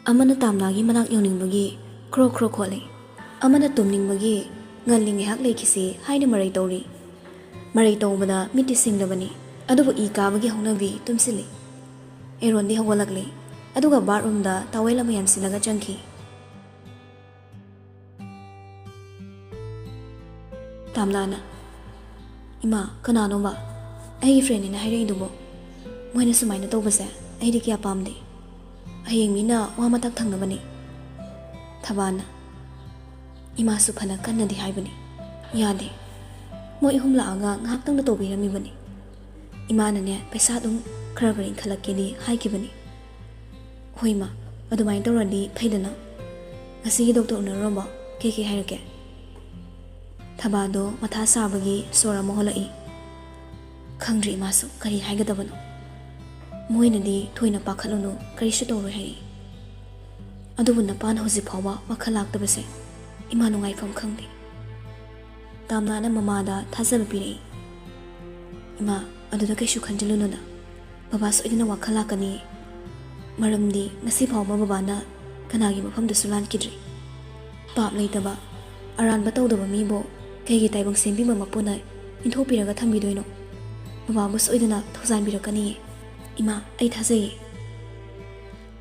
Amana tamnagi manak yonningbagi khro khro khole. Amana tumningbagi ngalling hak lekisi haina marai tawri. Marai tawbada miti singdabani. Adubu I kabagi hongnabi tumsili. Erondi hawalakli. Aduga bathroom da tawela mayam silaga changki. Tamnana. Ima kanano ba? Ai friend ina haire idubo. Moina sumaina tawbase. Ai di kya pamde. Ayeng mina wa matak thangnabani. Thabana. Ima su phana kannadi haibani. Yade. Mo ihum laaga ngaktang na tawbirami bani. Ima nane paisa dum khara khalakini haikibani. Hoima adumai tawrandi phaidana. Ngasi doctor na romba keke hairake. Thabado matha sabagi sora moholai. Khangri masu kari haigadabano. Moinadi thoina pakhalunu karisu tawroi hai. Adubu napan hoji phawa wakhalaktabase. Ima nungai pham khangdi. Tamnana mamada thajaba pirei. Ima aduda kaisu khanjalununa. Baba soidina wakhalakani. Maramdi ngasi phawa babana kanagi mafamda sulan kidri. Pap leitaba aranba tawdaba mibo kaigi taibang sembi mapuna intopiraga thambidoino. Baba bu soidina thozanbirakani. Ima ai thajai.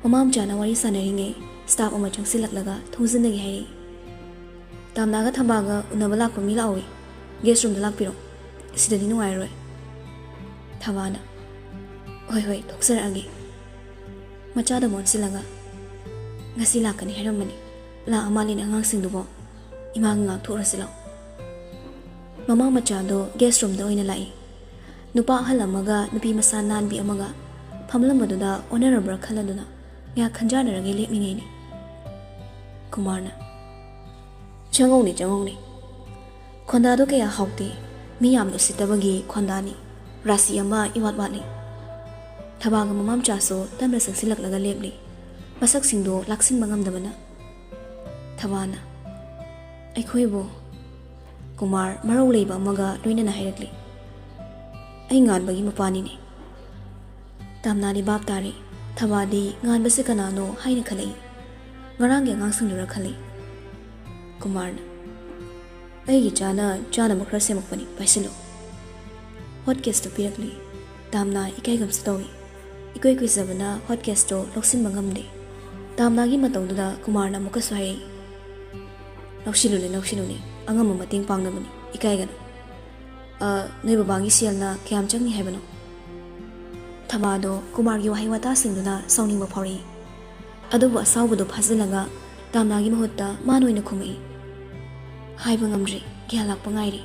Mamam jana wari sanaringe staff ama changsilaklaga thongzinagi hairi. Tamnaga thambaga unaba lakpa mi lawi. Guest room da lakpiro. Sidani nungairoi. Thabana. Hoi thoksaragi. Machada monsilaga. Ngasi lakani hairamani. La amalin angangsingdubo. Ima nga thorasilaw. Mama machado guest room da oina lai. Nupa halamaga nupi masa nanbi amaga. Phamlamaduda honorable khaladuna. Nga khanjanaragi lepmingeni. Kumarna. Changoni. Khondado kaya hawti. Miyam do sitabagi khondani. Rasi ama iwatwatli. Thabaga mamam chaso tamra sangsilaklaga lepli. Masak singdo laksin mangamdabana. Thabana. Aikhoibo. Kumar marau leiba amaga loinana hairakli. Ai nganbagi mapani ni. Tamnani bab tari. Thabadi nganbase kanano haina khalai. Ngarangge ngangsingdura khalai. Kumarna. Aigi chana makhra semakpani paisilo. Hotcast to pirakli. Tamna ikai gamsa tawi. Ikoi sabana hotcast to loksin mangamde. Tamnagi matawduda Kumarna muka swai. Loksinune. Angam mating pangnamani. Ikai gana. Noi babangi sialna kayam changni haibano. Thabado Kumargi wahai wata singduna sauning maphauri. Adubu asawbudu phazilaga Tamnagi mahutta manoina khumai. Haiba ngamri gyalakpa ngairi.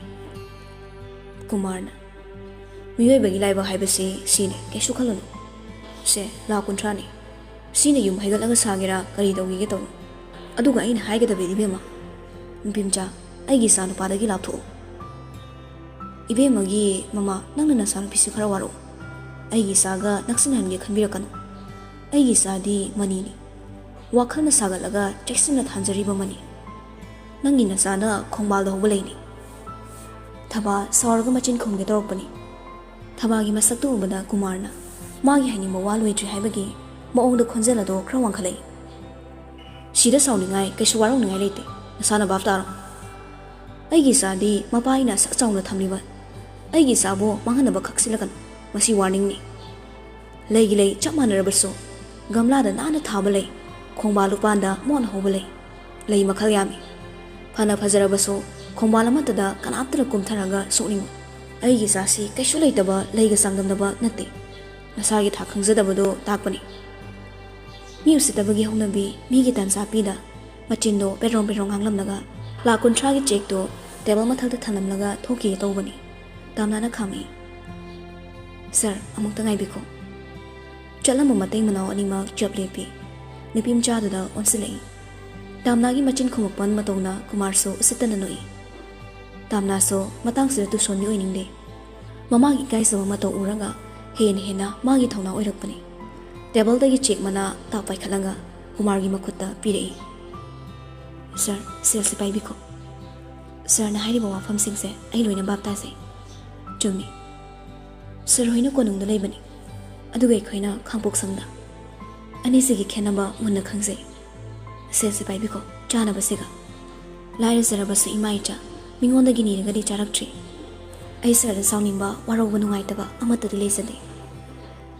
Kumarna. Miyoibagi laiba haibase sine kaisu khalunu. Se la kuntrani. Sine yum haigalaga sagira kari tawgige tawu. Aduga aina haigadabedi bema. Mpimcha aigi sanu padagi laptho. Ibemagi mama nangna nasanu pisi khara waro. Aigi saga naksinhange khanbirakanu. Aigi sadi manini. Wakhalna sagalaga cheksina thanjariba mani. Nangi nasana khongbalda hobulaini. Thaba sawarga machin khomge torokpani. Thabagi masaktu ubada Kumarna. Magi hainingba walwetri haibagi maongda khonjelado khra wangkhalai. Sida sauningai kaisu warongningai leite. Nasana bab taro. Aigi sadi mapaina sakchauna thamliba. Aigi sabo manghanaba khaksilakanu. Masi warning ni. Lei chap manarabaso. Gamlada nana thabalai. Khongbalu panda mon hobulai. Lei makhal yami. Phana phajarabaso khongbal amatada kanaptara kumtharaga sokningo. Aigi sasi kaisu leitaba leiga sangdamdaba natte. Nasagi tha khangjadabado takpani. Mi usitabagi hongnabi migi tansa pida machindo perong hanglamnaga la kuntragi check to table mathakta thanamlaga thoki tawbani. Tamnana khami. Sir, amukta ngaibiko. Chalama mateng manaw anima job lepi. Nipim chaduda onsilei. Tamnagi machin khumukpan matawna Kumarso usitana noi. Tamna so matang sira tu sonbi oiningde. Mamagi kaisaba mataw uraga hena magi thawna oirakpani. Table dagi check mana tapai khalanga Kumargi makutta pirei. Sir, sales paibiko. Sir na hairiba wafam singse ai loina baptase. Chumi. Sir hoina konungda leibani. Aduga ikhoina khangpok samda. Anisigi khenaba munna khangse. ꯁꯦꯜꯁꯦ ꯄꯥꯏꯕꯤꯀꯣ ꯆꯥꯅꯕꯁꯤꯒ ꯂꯥꯏꯔꯖꯔꯕꯁꯨ ꯏꯃꯥ ꯏꯆꯥ ꯃꯤꯉꯣꯟꯗꯒꯤ ꯅꯤꯔꯒꯗꯤ ꯆꯥꯔꯛꯇ꯭ꯔꯤ ꯑꯩ ꯁꯔꯗ ꯁꯥꯎꯅꯤꯡꯕ ꯋꯥꯔꯧꯕ ꯅꯨꯡꯉꯥꯏꯇꯕ ꯑꯃꯠꯇꯗꯤ ꯂꯩꯖꯗꯦ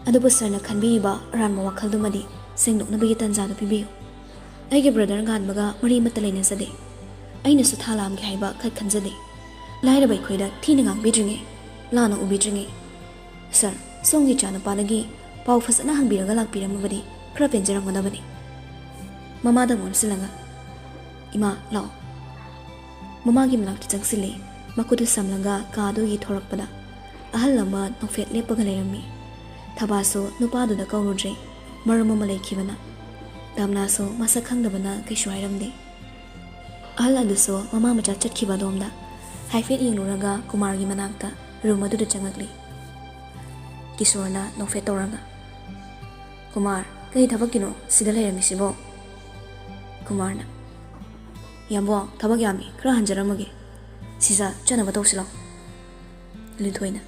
ꯑꯗꯨꯕꯨ ꯁꯔꯅ ꯈꯟꯕꯤꯔꯤꯕ ꯑꯔꯥꯟꯕ ꯋꯥꯈꯜꯗꯨꯃꯗꯤ ꯁꯦꯡꯗꯣꯛꯅꯕꯒꯤ ꯇꯥꯟꯖꯥꯗꯨ ꯄꯤꯕꯤꯌꯨ ꯑꯩꯒꯤ ꯕ꯭ꯔꯗꯔ ꯉꯥꯟꯕꯒ ꯃꯔꯤ ꯑꯃꯠꯇ ꯂꯩꯅꯖꯗꯦ ꯑꯩꯅꯁꯨ ꯊꯥ ꯂꯥꯝꯒꯦ ꯍꯥꯏꯕ ꯈꯠ ꯈꯟꯖꯗꯦ ꯂꯥꯏꯔꯕ ꯑꯩꯈꯣꯏꯗ ꯊꯤꯅ ꯉꯥꯡꯕꯤꯗ꯭ꯔꯤꯉꯩ ꯂꯥꯟꯅ ꯎꯕꯤꯗ꯭ꯔꯤꯉꯩ ꯁꯔ ꯁꯣꯝꯒꯤ ꯏꯆꯥꯅꯨꯄꯥꯗꯒꯤ ꯄꯥꯎ ꯐꯖꯅ ꯍꯪꯕꯤꯔꯒ ꯂꯥꯛꯄꯤꯔꯝꯃꯕꯗꯤ ꯈꯔ ꯄꯦꯟꯖꯔꯝꯒꯗꯕꯅꯤ ꯃꯃꯥꯗ ꯑꯣꯟꯁꯤꯜꯂꯒ ꯏꯃꯥ ꯂꯥꯛꯑꯣ ꯃꯃꯥꯒꯤ ꯃꯅꯥꯛꯇ ꯆꯪꯁꯤꯜꯂꯤ ꯃꯈꯨꯠꯇꯨ ꯁꯝꯂꯒ ꯀꯥꯗꯨꯒꯤ ꯊꯣꯔꯛꯄꯗ ꯑꯍꯜ ꯑꯃ ꯅꯣꯡꯐꯦꯠ ꯂꯦꯞꯄꯒ ꯂꯩꯔꯝꯃꯤ ꯊꯕꯥꯁꯨ ꯅꯨꯄꯥꯗꯨꯗ ꯀꯧꯔꯨꯗ꯭ꯔꯦ ꯃꯔꯝ ꯑꯃ ꯂꯩꯈꯤꯕꯅ ꯗꯥꯝꯅꯥꯁꯨ ꯃꯁꯛ ꯈꯪꯗꯕꯅ ꯀꯩꯁꯨ ꯍꯥꯏꯔꯝꯗꯦ ꯑꯍꯜ ꯑꯗꯨꯁꯨ ꯃꯃꯥ ꯃꯆꯥ ꯆꯠꯈꯤꯕ ꯑꯗꯣꯝꯗ ꯍꯥꯏꯐꯦꯠ ꯌꯦꯡꯂꯨꯔꯒ ꯀꯨꯃꯥꯔꯒꯤ ꯃꯅꯥꯛꯇ ꯔꯨꯝ ꯑꯗꯨꯗ ꯆꯪꯉꯛꯂꯤ ꯀꯤꯁꯣꯔꯅ ꯅꯣꯡꯐꯦꯠ ꯇꯧꯔꯒ ꯀꯨꯃꯥꯔ ꯀꯩ ꯊꯕꯛꯀꯤꯅꯣ ꯁꯤꯗ ꯂꯩꯔꯝꯃꯤꯁꯤꯕꯣ ꯀꯨꯃꯥꯔꯅ ꯌꯥꯝꯕꯣ ꯊꯕꯛ ꯌꯥꯝꯃꯤ ꯈꯔ ꯍꯟꯖꯔꯝꯃꯒꯦ ꯁꯤꯖ ꯆꯠꯅꯕ ꯇꯧꯁꯤꯜꯂꯣ ꯂꯤꯟꯊꯣꯏꯅ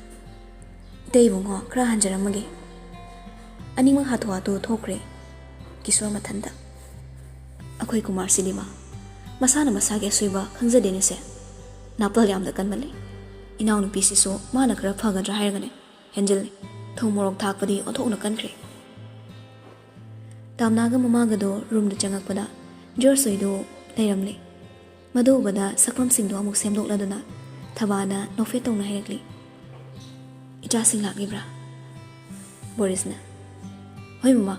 ꯏꯇꯩ ꯏꯕꯨꯡꯉꯣ ꯈꯔ ꯍꯟꯖꯔꯝꯃꯒꯦ ꯑꯅꯤꯃꯛ ꯍꯥꯊꯨ ꯍꯥꯊꯨ ꯊꯣꯛꯈ꯭ꯔꯦ ꯀꯤꯁꯣꯔ ꯃꯊꯟꯇ ꯑꯩꯈꯣꯏ ꯀꯨꯃꯥꯔꯁꯤꯗꯤ ꯃꯁꯥꯅ ꯃꯁꯥꯒꯤ ꯑꯁꯣꯏꯕ ꯈꯪꯖꯗꯦꯅꯦꯁꯦ ꯅꯥꯄꯜ ꯌꯥꯝꯅ ꯀꯟꯃꯜꯂꯤ ꯏꯅꯥꯎꯅꯨꯄꯤꯁꯤꯁꯨ ꯃꯥꯅ ꯈꯔ ꯐꯒꯗ꯭ꯔꯥ ꯍꯥꯏꯔꯒꯅꯦ ꯍꯦꯟꯖꯤꯜꯂꯤ ꯊꯨꯝ ꯃꯣꯔꯣꯛ ꯊꯥꯛꯄꯗꯤ ꯑꯣꯟꯊꯣꯛꯅ ꯀꯟꯈ꯭ꯔꯦ ꯇꯥꯝꯅꯥꯒ ꯃꯃꯥꯒꯗꯣ ꯔꯨꯝꯗ ꯆꯪꯉꯛꯄꯗ ꯖꯣꯔꯁꯣꯏꯗꯣ ꯂꯩꯔꯝꯂꯦ ꯃꯗꯨ ꯎꯕꯗ ꯁꯛꯐꯝꯁꯤꯡꯗꯣ ꯑꯃꯨꯛ ꯁꯦꯝꯗꯣꯛꯂꯗꯨꯅ ꯊꯕꯥꯅ ꯅꯣꯛꯐꯦꯠ ꯇꯧꯅ ꯍꯥꯏꯔꯛꯂꯤ ꯏꯆꯥꯁꯤꯡ ꯂꯥꯛꯂꯤꯕ꯭ꯔꯥ ꯕꯣꯔꯤꯁꯅ ꯍꯣꯏ ꯃꯃꯥ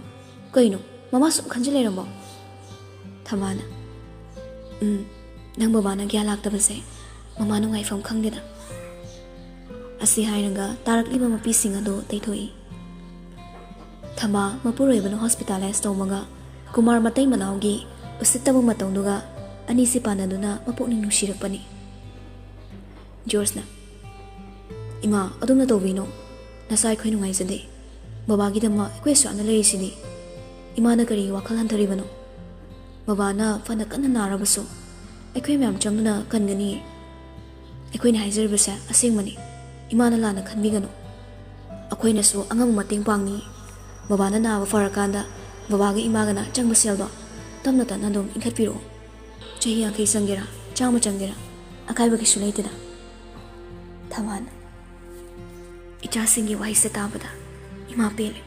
ꯀꯩꯅꯣ ꯃꯃꯥ ꯁꯨꯝ ꯈꯟꯖꯤꯜ ꯂꯩꯔꯝꯃꯣ ꯊꯕꯥꯅ ꯅꯪ ꯕꯕꯥꯅ ꯒ꯭ꯌꯥꯟ ꯂꯥꯛꯇꯕꯁꯦ ꯃꯃꯥ ꯅꯨꯡꯉꯥꯏꯐꯝ ꯈꯪꯗꯦꯗ ꯑꯁꯤ ꯍꯥꯏꯔꯒ ꯇꯥꯔꯛꯂꯤꯕ ꯃꯄꯤꯁꯤꯡ ꯑꯗꯨ ꯇꯩꯊꯣꯛꯏ ꯊꯕꯥ ꯃꯄꯨꯔꯣꯏꯕꯅ ꯍꯣꯁꯄꯤꯇꯥꯂꯥꯏꯁ ꯇꯧꯕꯒ ꯀꯨꯃꯥꯔ ꯃꯇꯩ ꯃꯅꯥꯎꯒꯤ ꯎꯁꯤꯠꯇꯕ ꯃꯇꯧꯗꯨꯒ ꯑꯅꯤꯁꯤ ꯄꯥꯟꯅꯗꯨꯅ ꯃꯄꯨꯛꯅꯤꯡ ꯅꯨꯡꯁꯤꯔꯛꯄꯅꯤ ꯖꯣꯔꯖꯅ ꯏꯃꯥ ꯑꯗꯨꯝꯅ ꯇꯧꯕꯤꯅꯣ ꯅꯁꯥ ꯑꯩꯈꯣꯏ ꯅꯨꯡꯉꯥꯏꯖꯗꯦ ꯕꯕꯥꯒꯤꯗꯃꯛ ꯑꯩꯈꯣꯏ ꯁꯨꯛꯅ ꯂꯩꯔꯤꯁꯤꯗꯤ ꯏꯃꯥꯅ ꯀꯔꯤ ꯋꯥꯈꯜ ꯍꯟꯊꯔꯤꯕꯅꯣ ꯕꯕꯥꯅ ꯐꯅ ꯀꯟꯅ ꯅꯥꯔꯕꯁꯨ ꯑꯩꯈꯣꯏ ꯃꯌꯥꯝ ꯆꯪꯗꯨꯅ ꯀꯟꯒꯅꯤꯌꯦ ꯑꯩꯈꯣꯏꯅ ꯍꯥꯏꯖꯔꯤꯕꯁꯦ ꯑꯁꯦꯡꯕꯅꯤ ꯏꯃꯥꯅ ꯂꯥꯟꯅ ꯈꯟꯕꯤꯒꯅꯨ ꯑꯩꯈꯣꯏꯅꯁꯨ ꯑꯉꯝꯕ ꯃꯇꯦꯡ ꯄꯥꯡꯅꯤ ꯕꯕꯥꯅ ꯅꯥꯕ ꯐꯔꯀꯥꯟꯗ ꯕꯕꯥꯒ ꯏꯃꯥꯒꯅ ꯆꯪꯕ ꯁꯦꯜꯗꯣ ꯇꯞꯅ ꯇꯞꯅ ꯑꯗꯨꯝ ꯏꯟꯈꯠꯄꯤꯔꯛꯑꯣ ꯆꯍꯤ 50 ꯆꯪꯒꯦꯔꯥ 100 ꯆꯪꯒꯦꯔꯥ ꯑꯀꯥꯏꯕ ꯀꯩꯁꯨ ꯂꯩꯇꯦꯗ ꯊꯕꯥꯅ ꯏꯆꯥꯁꯤꯡꯒꯤ ꯋꯥꯍꯩꯁꯦ ꯇꯥꯕꯗ ꯏꯃꯥ ꯄꯦꯜꯂꯦ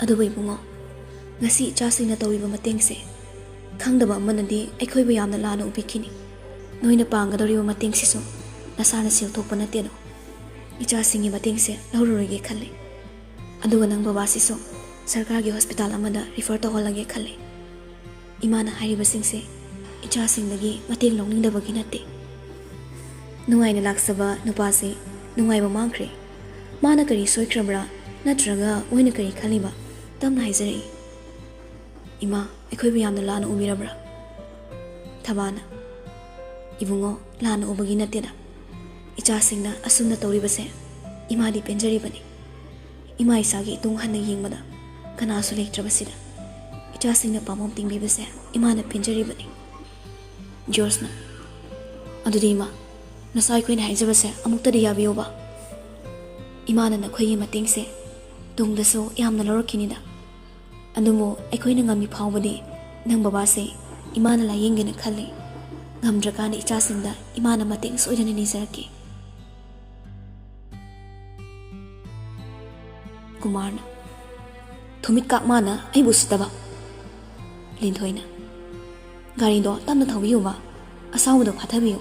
ꯑꯗꯨꯕꯨ ꯏꯕꯨꯡꯉꯣ ꯉꯁꯤ ꯏꯆꯥꯁꯤꯡꯅ ꯇꯧꯔꯤꯕ ꯃꯇꯦꯡꯁꯦ ꯈꯪꯗꯕ ꯑꯃꯅꯗꯤ ꯑꯩꯈꯣꯏꯕꯨ ꯌꯥꯝꯅ ꯂꯥꯟꯅ ꯎꯕꯤꯈꯤꯅꯤ ꯅꯣꯏꯅ ꯄꯥꯡꯒꯗꯧꯔꯤꯕ ꯃꯇꯦꯡꯁꯤꯁꯨ ꯅꯁꯥꯅ ꯁꯦꯜ ꯊꯣꯛꯄ ꯅꯠꯇꯦꯗꯣ ꯏꯆꯥꯁꯤꯡꯒꯤ ꯃꯇꯦꯡꯁꯦ ꯂꯧꯔꯔꯣꯏꯒꯦ ꯈꯜꯂꯦ ꯑꯗꯨꯒ ꯅꯪ ꯕꯕꯥꯁꯤꯁꯨ ꯁꯔꯀꯥꯔꯒꯤ ꯍꯣꯁꯄꯤꯇꯥꯜ ꯑꯃꯗ ꯔꯤꯐꯔ ꯇꯧꯍꯜꯂꯒꯦ ꯈꯜꯂꯦ ꯏꯃꯥꯅ ꯍꯥꯏꯔꯤꯕꯁꯤꯡꯁꯦ ꯏꯆꯥꯁꯤꯡꯗꯒꯤ ꯃꯇꯦꯡ ꯂꯧꯅꯤꯡꯗꯕꯒꯤ ꯅꯠꯇꯦ ꯅꯨꯡꯉꯥꯏꯅ ꯂꯥꯛꯆꯕ ꯅꯨꯄꯥꯁꯦ ꯅꯨꯡꯉꯥꯏꯕ ꯃꯥꯡꯈ꯭ꯔꯦ ꯃꯥꯅ ꯀꯔꯤ ꯁꯣꯏꯈ꯭ꯔꯕ꯭ꯔꯥ ꯅꯠꯇ꯭ꯔꯒ ꯃꯣꯏꯅ ꯀꯔꯤ ꯈꯜꯂꯤꯕ ꯇꯞꯅ ꯍꯥꯏꯖꯔꯛꯏ ꯏꯃꯥ ꯑꯩꯈꯣꯏꯕꯨ ꯌꯥꯝꯅ ꯂꯥꯟꯅ ꯎꯕꯤꯔꯕ꯭ꯔꯥ ꯊꯕꯥꯅ ꯏꯕꯨꯡꯉꯣ ꯂꯥꯟꯅ ꯎꯕꯒꯤ ꯅꯠꯇꯦꯗ ꯏꯆꯥꯁꯤꯡꯅ ꯑꯁꯨꯝꯅ ꯇꯧꯔꯤꯕꯁꯦ ꯏꯃꯥꯗꯤ ꯄꯦꯟꯖꯔꯤꯕꯅꯤ ꯏꯃꯥ ꯏꯆꯥꯒꯤ ꯏꯇꯨꯡ ꯍꯟꯅ ꯌꯦꯡꯕꯗ ꯀꯅꯥꯁꯨ ꯂꯩꯇ꯭ꯔꯕꯁꯤꯗ ꯏꯆꯥꯁꯤꯡꯅ ꯄꯥꯝꯕꯣꯝ ꯇꯤꯡꯕꯤꯕꯁꯦ ꯏꯃꯥꯅ ꯄꯦꯟꯖꯔꯤꯕꯅꯤ ꯖꯣꯔꯖꯅ ꯑꯗꯨꯗꯤ ꯏꯃꯥ ꯅꯁꯥ ꯑꯩꯈꯣꯏꯅ ꯍꯥꯏꯖꯕꯁꯦ ꯑꯃꯨꯛꯇꯗꯤ ꯌꯥꯕꯤꯌꯨꯕ ꯏꯃꯥꯅ ꯅꯈꯣꯏꯒꯤ ꯃꯇꯦꯡꯁꯦ ꯇꯨꯡꯗꯁꯨ ꯌꯥꯝꯅ ꯂꯧꯔꯛꯈꯤꯅꯤꯗ ꯑꯗꯨꯕꯨ ꯑꯩꯈꯣꯏꯅ ꯉꯝꯃꯤ ꯐꯥꯎꯕꯗꯤ ꯅꯪ ꯕꯕꯥꯁꯦ ꯏꯃꯥꯅ ꯂꯥꯌꯦꯡꯒꯦꯅ ꯈꯜꯂꯤ ꯉꯝꯗ꯭ꯔꯀꯥꯟꯗ ꯏꯆꯥꯁꯤꯡꯗ ꯏꯃꯥꯅ ꯃꯇꯦꯡ ꯁꯣꯏꯗꯅ ꯅꯤꯖꯔꯛꯀꯦ ꯀꯨꯃꯥꯔꯅ ꯊꯨꯃꯤꯠ ꯀꯥꯛ ꯃꯥꯅ ꯑꯩꯕꯨ ꯎꯁꯤꯠꯇꯕ ꯂꯤꯟꯊꯣꯏꯅ ꯒꯥꯔꯤꯗꯣ ꯇꯞꯅ ꯊꯧꯕꯤꯌꯨꯕ ꯑꯁꯥꯎꯕꯗꯣ ꯐꯥꯊꯕꯤꯌꯨ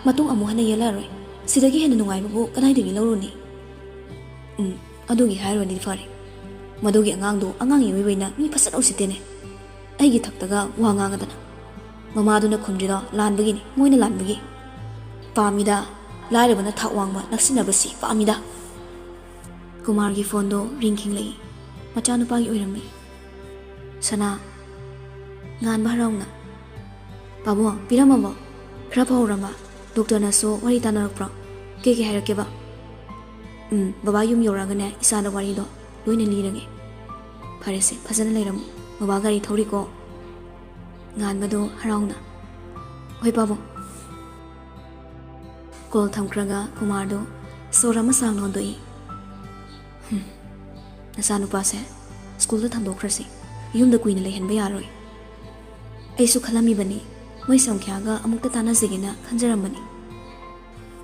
ꯃꯇꯨꯡ ꯑꯃꯨꯛ ꯍꯟꯅ ꯌꯦꯜꯂꯛꯑꯔꯣꯏ ꯁꯤꯗꯒꯤ ꯍꯦꯟꯅ ꯅꯨꯡꯉꯥꯏꯕꯕꯨ ꯀꯗꯥꯏꯗꯒꯤ ꯂꯧꯔꯨꯅꯤ ꯑꯗꯨꯒꯤ ꯍꯥꯏꯔꯨꯔꯗꯤ ꯐꯔꯦ ꯃꯗꯨꯒꯤ ꯑꯉꯥꯡꯗꯣ ꯑꯉꯥꯡ ꯏꯑꯣꯏꯕꯩꯅ ꯃꯤ ꯐꯖꯅ ꯎꯁꯤꯠꯇꯦꯅꯦ ꯑꯩꯒꯤ ꯊꯛꯇꯒ ꯋꯥ ꯉꯥꯡꯉꯗꯅ ꯃꯃꯥꯗꯨꯅ ꯈꯨꯝꯗ꯭ꯔꯤꯗꯣ ꯂꯥꯟꯕꯒꯤꯅꯤ ꯃꯣꯏꯅ ꯂꯥꯟꯕꯒꯤ ꯄꯥꯝꯃꯤꯗ ꯂꯥꯏꯔꯕꯅ ꯊꯥꯛ ꯋꯥꯡꯕ ꯅꯛꯁꯤꯟꯅꯕꯁꯤ ꯄꯥꯝꯃꯤꯗ ꯀꯨꯃꯥꯔꯒꯤ ꯐꯣꯟꯗꯣ ꯔꯤꯡ ꯈꯤꯡꯂꯛꯏ ꯃꯆꯥꯅꯨꯄꯥꯒꯤ ꯑꯣꯏꯔꯝꯃꯤ ꯁꯅꯥ ꯉꯥꯟꯕ ꯍꯔꯥꯎꯅ ꯄꯥꯕꯨꯡ ꯄꯤꯔꯝꯃꯕꯣ ꯈꯔ ꯐꯍꯧꯔꯝꯕ ꯗꯣꯛꯇꯔꯅꯁꯨ ꯋꯥꯔꯤ ꯇꯥꯟꯅꯔꯛꯄ꯭ꯔꯣ ꯀꯩ ꯍꯥꯏꯔꯛꯀꯦꯕ ꯕꯕꯥ ꯌꯨꯝ ꯌꯧꯔꯛꯑꯒꯅꯦ ꯏꯆꯥꯗ ꯋꯥꯔꯤꯗꯣ ꯂꯣꯏꯅ ꯂꯤꯔꯒꯦ ꯐꯔꯦꯁꯦ ꯐꯖꯅ ꯂꯩꯔꯝꯃꯨ ꯕꯕꯥ ꯒꯥꯔꯤ ꯊꯧꯔꯤꯀꯣ ꯉꯥꯟꯕꯗꯣ ꯍꯔꯥꯎꯅ ꯍꯣꯏ ꯄꯥꯕꯨꯡ ꯀꯣꯜ ꯊꯝꯈ꯭ꯔꯒ ꯀꯨꯃꯥꯔꯗꯣ ꯁꯣꯔ ꯑꯃ ꯁꯥꯡꯅ ꯍꯣꯟꯗꯣꯛꯏ ꯅꯆꯥꯅꯨꯄꯥꯁꯦ ꯁ꯭ꯀꯨꯜꯗ ꯊꯝꯗꯣꯛꯈ꯭ꯔꯁꯤ ꯌꯨꯝꯗ ꯀꯨꯏꯅ ꯂꯩꯍꯟꯕ ꯌꯥꯔꯣꯏ ꯑꯩꯁꯨ ꯈꯜꯂꯝꯃꯤꯕꯅꯤ ꯃꯣꯏ ꯁꯝꯈ꯭ꯌꯥꯒ ꯑꯃꯨꯛꯇ ꯇꯥꯟꯅꯖꯒꯦꯅ ꯈꯟꯖꯔꯝꯕꯅꯤ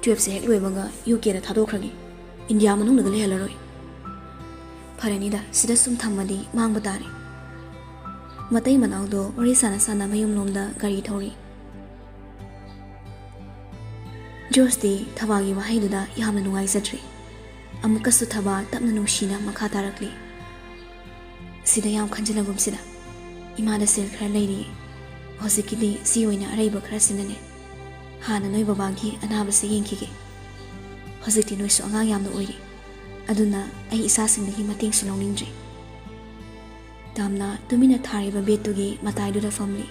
12ꯁꯦ ꯍꯦꯛ ꯂꯣꯏꯕꯒ UKꯗ ꯊꯥꯗꯣꯛꯈ꯭ꯔꯒꯦ ꯏꯟꯗꯤꯌꯥ ꯃꯅꯨꯡꯗꯒ ꯂꯩꯍꯜꯂꯔꯣꯏ ꯐꯔꯅꯤꯗ ꯁꯤꯗ ꯁꯨꯝ ꯊꯝꯃꯗꯤ ꯃꯥꯡꯕ ꯇꯥꯔꯦ ꯃꯇꯩ ꯃꯅꯥꯎꯗꯣ ꯋꯥꯔꯤ ꯁꯥꯟꯅ ꯃꯌꯨꯝꯂꯣꯝꯗ ꯒꯥꯔꯤ ꯊꯧꯔꯤ ꯖꯣꯔꯖꯇꯤ ꯊꯕꯥꯒꯤ ꯋꯥꯍꯩꯗꯨꯗ ꯌꯥꯝꯅ ꯅꯨꯡꯉꯥꯏꯖꯗ꯭ꯔꯦ ꯑꯃꯨꯛꯀꯁꯨ ꯊꯕꯥ ꯇꯞꯅ ꯅꯨꯡꯁꯤꯅ ꯃꯈꯥ ꯇꯥꯔꯛꯂꯤ sida yam khanjilagum sida imada sel khara leiri hojikidi si oina araiba khara sinane hana noi babagi anaba se yengkige hojikti noi so anga yamna oiri aduna ai isa singni mating sulongninjri tamna tumina thariba betugi matai du da family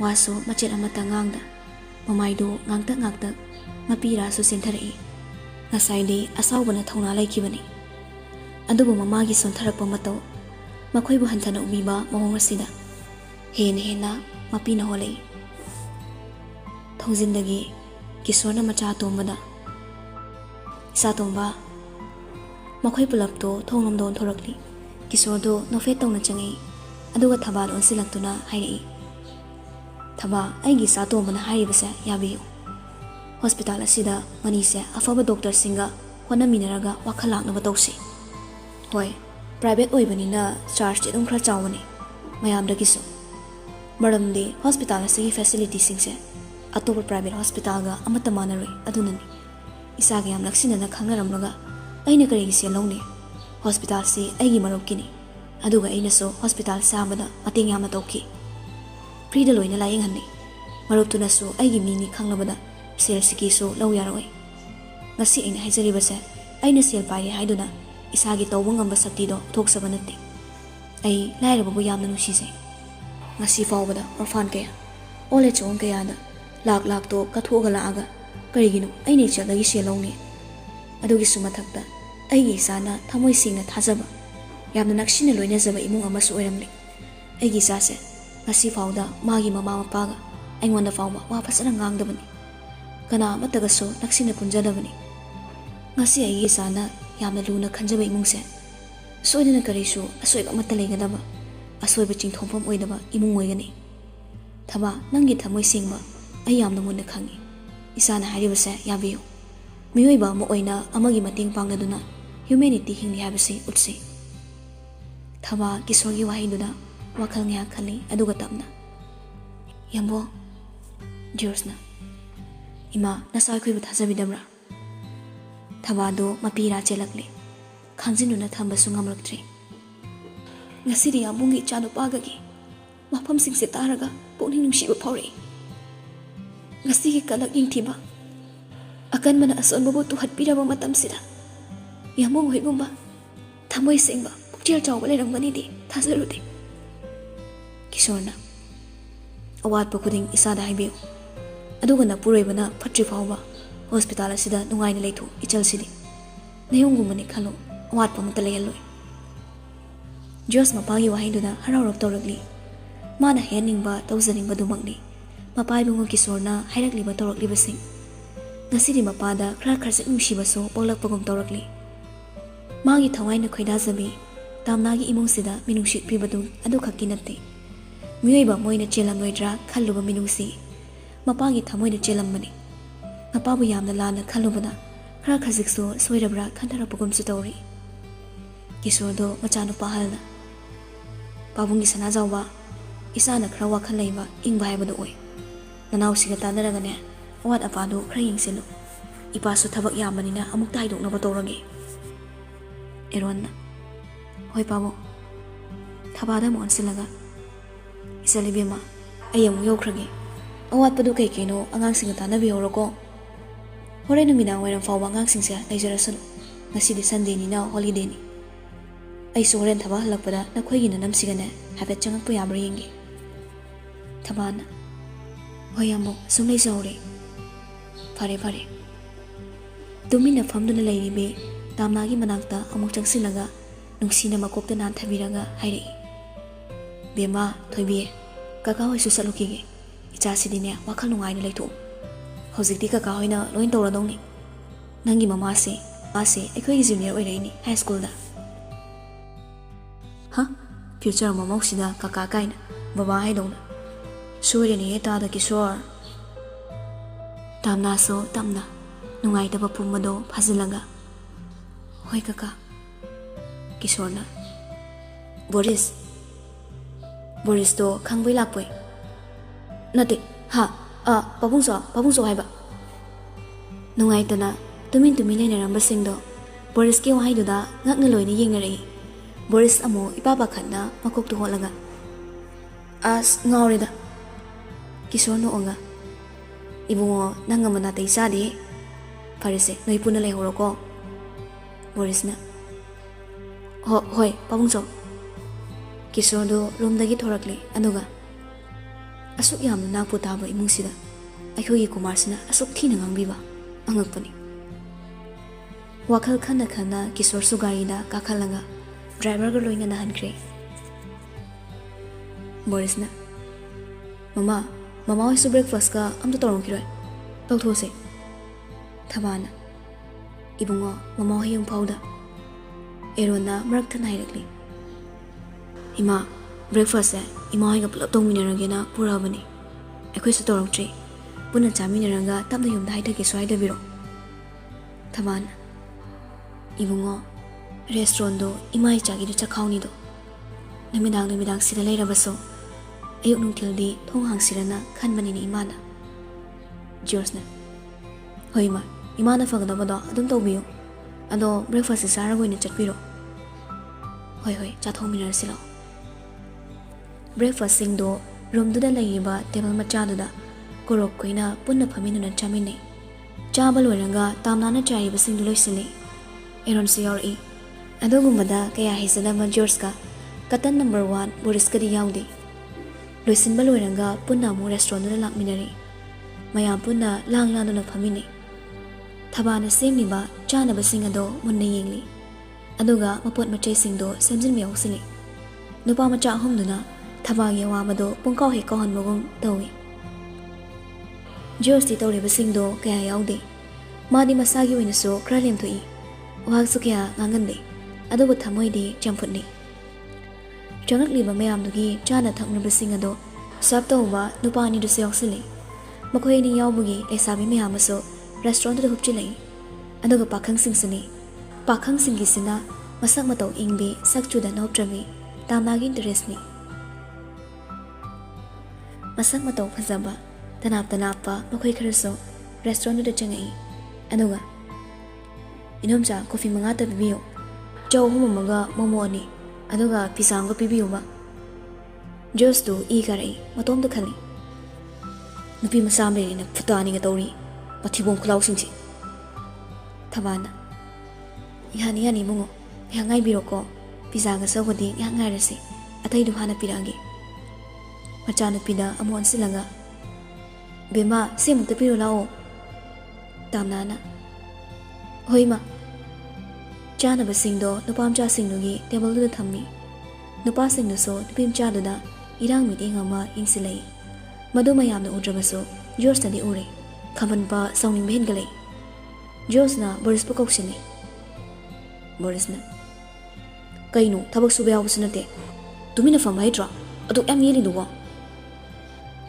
waso machet amata ngangda mamaido ngangta mapira so senthari ngasai asawbana thona laikibani adubu mamagi sontharakpa matau makhoi hantana ubiba mahong asida hena mapina holei thongjindagi kisorna macha tombada isa tomba makhoi pulapto thonglomdon thorakli kisordo nofe tawna changi aduga thabal onsilaktuna hairi thaba aigi sa tombana hairibasa yabiyo hospital asida manise afaba doctor singa hona minaraga wakhalakna batawsi hoi private oibanina charge ti dum khra chawani mayam dagisu maramdi hospital asigi facility singse atopa private hospital ga amata manaroi adunani isa ga yam laksina na khangaramraga aina kari se lawni hospital se aigi marokini aduga aina so hospital samada mating yam tawki free da loina layeng hanni maruptuna so aigi mini khanglabada sel siki so law yaroi ngasi aina haijari base aina sel pai haiduna isagi tawbang amba sakti do thoksaba natte ai lairababu yamna nushise ngasi fawbada orphan kaya ole chong kaya da lak to kathoga laaga kariginu aine chalagi selawni adugi sumathakta aigi sana thamoi singna thajaba yamna nakshina loina jaba imung ama su oiramli aigi sase ngasi fawda magi mama mapaga aingonda fawba wa fasana ngangdabani kana mataga so nakshina punjadabani ngasi aigi sana yamna luna khanjaba imungse soidana karisu asoiba mata legadaba asoiba chingthompham oidaba imung oigani thaba nangi thamoi singba ai yamna munna khangi isana haribase yabiyo miyoiba mo oina amagi mating pangduna humanity hingli habase utse thaba kisorgi wahiduda wakhal nya khali aduga tamna yambo George ima nasai khoibu thajabidabra Thabado mapira chelakle khangjinuna thamba sungamlaktre ngasiri amungi chanu pagagi mafam singse taraga poni nungsiba phawre ngasigi kalak ingthiba akan mana ason bobo tu hatpiraba matam sida yamong hoigumba thamoi singba pukchel chawba lerangani di thajarude kisorna awat pokuding isada haibiu aduga na puroibana phatri phawba hospital asida nungaina leithu ichal sidi nayongumani khalo awat pamta leyaloi Jos mapagi wahiduna hararok tawrakli mana heningba tawjaningba dumangni mapai bungo kisorna hairakliba tawrakliba sing ngasiri mapada khra kharjat nungsibaso polakpagum tawrakli magi thawaina khoida jabi tamnagi imung sida minungshik pibadu adu khakki natte miyoiba moina chelamloidra khalluba minungsi mapagi thamoina chelambani mapabu yamna lana khalubana khra khajikso soirabra khantarapugum su tawri kisordo machanu pahalna pabungi sana jawba isana khra wakhal leiba ingba haibadu oi nanaw siga tanaragane awat apadu khra yingsilu ipasu thabak yamanina amuk taidok na batawrage eronna hoi pabo thabada mon silaga isalibema ayam yokrage awat padu kai kaino angang singa tanabi horoko hore numina wairam fawba angang singse leijarasun ngasidi sunday ni na holiday ni ai soren thaba halakpada nakhoi na namsigane habet changak pu yamra yingi thabana hoyamo sumlei jawre fare tumina famduna leiribe tamnagi manakta amuk changsilaga nungsina makokta nan thabiraga hairi bema thoibi kaka hoisu salukige icha sidine wakhal nungaina leithu hojikti kaka hoina loin tawradongni nangi mama se ase ekhoi junior oireini high school da ha future mama sida kaka kaina baba haidona Soirene tada Kishore. Tamna so tamna. Nungai taba pumado phazilaga. Hoi kaka. Kishore na. Boris. Boris to khangbai lakpoi. Nate, ha, pabungso haiba. Nungai tana, tumin lena ramba singdo. Boris ke wahai duda ngak na loina yengnarei. Boris amo ipapa khanna makok tu holaga. As ngaurida. Kishore no onga. Ibungo nanga mana tei sadi. Parise noi puna lei horoko. Boris na. Hoi, pabungso. Kishore do room dagi thorakle anuga. Asuk yam na putaba imungsida. Akhoi Kumar sina asuk thina ngangbiba angakpani. Wakhal khana Kishore su gari da kakhalaga driver ga loinga na hankre. Boris na. Mama hoi su breakfast ka amta torong kiroi. Tauthose. Thabana. Ibungo mama hoi yung pauda. Erona marak than hairakli. Ima breakfast ima hoi ga pulap tongminarage na pura bani. Akhoi su torong tri. Puna chaminaraga tamda yumda haitake swaida biro. Thabana. Ibungo restaurant do imai chagi do chakhauni do. Namidang sida leirabaso. Ayuk nungtildi thong hang sirana khanbani ni imana. George na. Hoi ma, imana fagadaba do adum tawbiyo. Ado breakfast sarago ina chatbiro. Hoi, chathong silo. Breakfast sing do room do da laiba table macha do da korok koina punna phamina chamine. Chaba loiranga tamnana chaiba sing do loisili. Eron CRE. Adogumada kaya hisadama George ka katan number 1 Boris ka di yaudi. Loisin baloiranga punna mo restaurant na lakminari. Mayam punna lang na phamine. Thabana semni ba chana ba singado munna yengli. Aduga mapot machay singdo semjin miyaw sili. Nupa macha humduna thabang yawa mado pungkaw he kahan mogong tawi. George di tawri ba singdo kaya yaudi. Madi masagi winaso kralem tui. Wag su kaya ngangande. Adugo thamoy di champutni. Changak liba mayam dugi chana thakna ba singado sabta uba nupa ni do siyok sili. Makoy ni yawbugi lesabi mayam aso restaurant do hupchilay. Adugo pakhang singsini. Pakhang singgisina masak mataw ingbi sakchuda noptrabi tamagi interest ni. Masak mataw phazaba tanap pa makoy kharaso restaurant do changai. Aduga inomcha coffee mangata bibiyo. Chow humamaga momo ani. Aduga pisang ko pibiyo ba. Jos do igaray matom do khali. Nupi masambe na putani nga tawri. Patibong kulaw singsi. Thabana. Yani mungo. Ngay biro ko. Pisa ga sawadi ngay rasi. Atay duhana piragi. Machana pida amuan silaga. Bema simong tapiro lao. Tamnana. Hoy ma. Chana ba singdo nupamcha singdogi table do thammi. Nupa singdo so nupim cha do da irang meeting ama ingsilai. Madu mayam na udrabaso George na di ure. Khaman pa sawning behin galay. George na Boris pa kauksini. Boris na. Kaino tabak subayaw ko sinate. Tumina fam haidra. Atuk yeli duwa.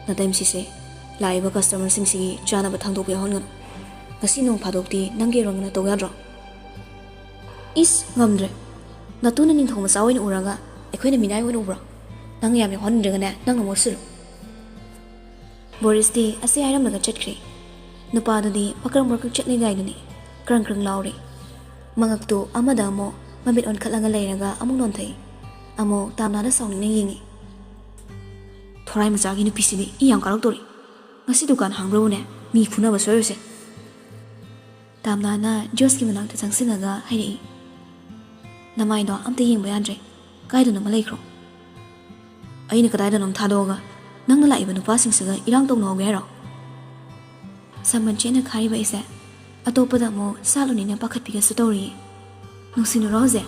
Na time sise. Laiba customer sing sigi chana ba thangdok yahon ngano. Kasi nung padokti nanggirong na togadra. Is ngamdre. Natuna ning thong masawin uraga. Akoy na minay win ubra. Nang yami hondre nga na nang namosulo. Boris di ase ayram naga chatkri. Nupado di pakrang markag chatli gay duni. Krang lauri. Mangakto amada mo mabit on kalanga layraga among nontay. Amo tamna na sawning nang yingi. Thoray masagi ni pisidi iyang karagtori. Ngasi dukan hangbro ne mi phuna ba soyose. Tamna na George ki manang tasang sinaga hairi. Namay do amte ying bayandre. Kay do na malaykro. Ay ni katay do nam thadoga. Nang nalaiba nupasing saga irang tong no gero. Samman chena khari ba isa. Atopada mo salo ni na pakat piga sa story. Nung sinurose.